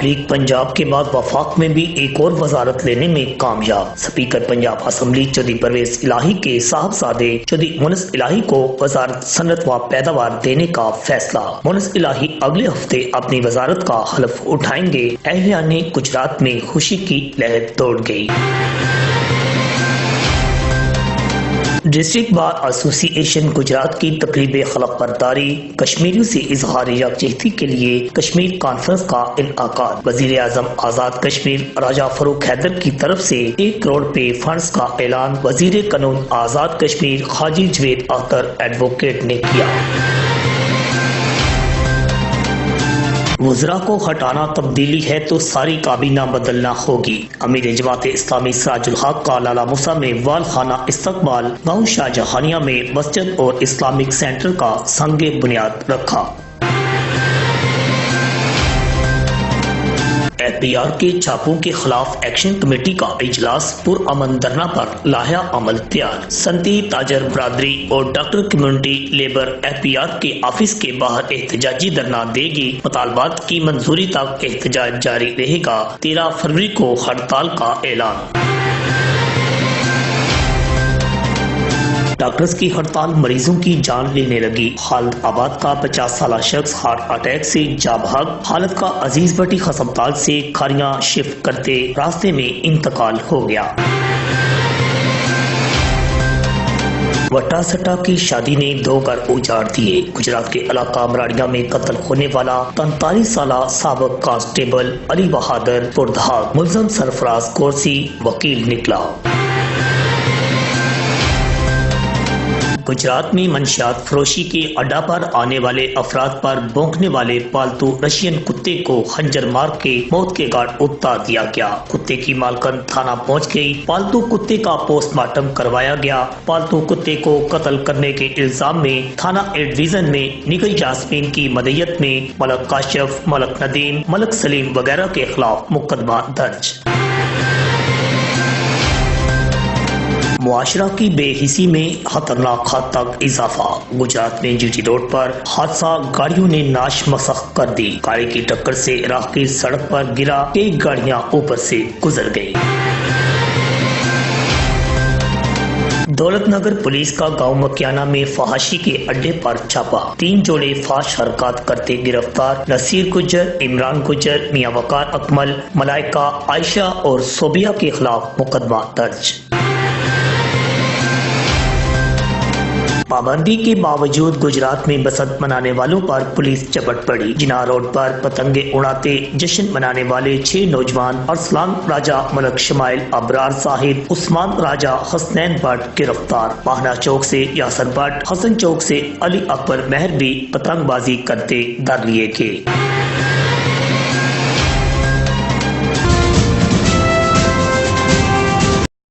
عواف league Punjab کے بعد وفاق میں بھی ایک اور وزارت لینے میں کامیاب۔ سپیکر پنجاب اسمبلی چودھری پرویز الہی کے صاحبزادے چودھری مونس الہی کو وزارت صنعت و پیداوار دینے کا فیصلہ۔ مونس الہی اگلے ہفتے اپنی وزارت کا حلف اٹھائیں گے۔ اہلیان گجرات میں خوشی کی لہر دوڑ گئی۔ ڈسٹرکٹ بار ایسوسی ایشن گجرات کی تقریب خلف برداری، کشمیریوں سے اظہار یکجہتی کے لیے کشمیر کانفرنس کا انعقاد۔ وزیر اعظم آزاد کشمیر راجہ فاروق حیدر کی طرف سے 1 کروڑ پے فنڈز کا اعلان وزیر قانون آزاد کشمیر حاجی جوید اختر ایڈوکیٹ نے کیا۔ وزراء کو ہٹانا تبدیلی ہے تو ساری کابینہ بدلنا ہوگی۔ امیر جماعت اسلامی سراج الحق کا لالہ موسیٰ میں وال خانہ استقبال، گاؤں شاہ جہانیہ میں مسجد اور اسلامک سینٹر کا سنگ بنیاد رکھا۔ FBR کے چھاپوں کے خلاف ایکشن کمیٹی کا اجلاس، پرامن دھرنا پر لاحہ عمل تیار۔ صنعتی تاجر برادری اور ڈاکٹر کمیونٹی لیبر FBR کے آفس کے باہر احتجاجی دھرنا دے گی۔ مطالبات کی منظوری تک احتجاج جاری رہے گا۔ 13 فروری کو ہڑتال کا اعلان۔ ڈاکٹرز کی ہڑتال مریضوں کی جان لینے لگی۔ خالد آباد کا 50 سالہ شخص ہارٹ اٹیک سے جاں بحق، حالت کا عزیز بٹی ہسپتال سے کھاریاں شفٹ کرتے راستے میں انتقال ہو گیا۔ وٹا سٹا کی شادی نے 2 گھر اجاڑ دیے۔ گجرات کے علاقہ مراڑیاں میں قتل ہونے والا 43 سالہ سابق کانسٹیبل علی بہادر پردھاگ ملزم سرفراز کورسی وکیل نکلا۔ گجرات میں منشیات فروشی کے اڈا پر آنے والے افراد پر بھونکنے والے پالتو رشین کتے کو خنجر مار کے موت کے گھاٹ اتار دیا گیا۔ کتے کی مالکن تھانہ پہنچ گئی۔ پالتو کتے کا پوسٹ مارٹم کروایا گیا۔ پالتو کتے کو قتل کرنے کے الزام میں تھانہ اے ڈویژن میں نگل جاسمین کی مدعیت میں ملک کاشف، ملک ندیم، ملک سلیم وغیرہ کے خلاف مقدمہ درج۔ معاشرہ کی بے حسی میں خطرناک حد تک اضافہ۔ گجرات میں GT روڈ پر حادثہ، گاڑیوں نے ناش مسخ کر دی۔ گاڑی کی ٹکر سے راہگیر سڑک پر گرا، کئی گاڑیاں اوپر سے گزر گئی۔ دولت نگر پولیس کا گاؤں مکیانہ میں فحاشی کے اڈے پر چھاپا، 3 جوڑے فحش حرکات کرتے گرفتار۔ نصیر گجر، عمران گجر، میاں وقار اکمل، ملائکہ، عائشہ اور صوبیہ کے خلاف مقدمہ درج۔ پابندی کے باوجود گجرات میں بسنت منانے والوں پر پولیس چپٹ پڑی۔ جناح روڈ پر پتنگیں اڑاتے جشن منانے والے 6 نوجوان، ارسلان راجہ، ملک شمائل ابرار صاحب، عثمان راجہ، حسنین بٹ گرفتار۔ پاہنا چوک سے یاسر بٹ، حسن چوک سے علی اکبر مہر بھی پتنگ بازی کرتے در لیے گئے۔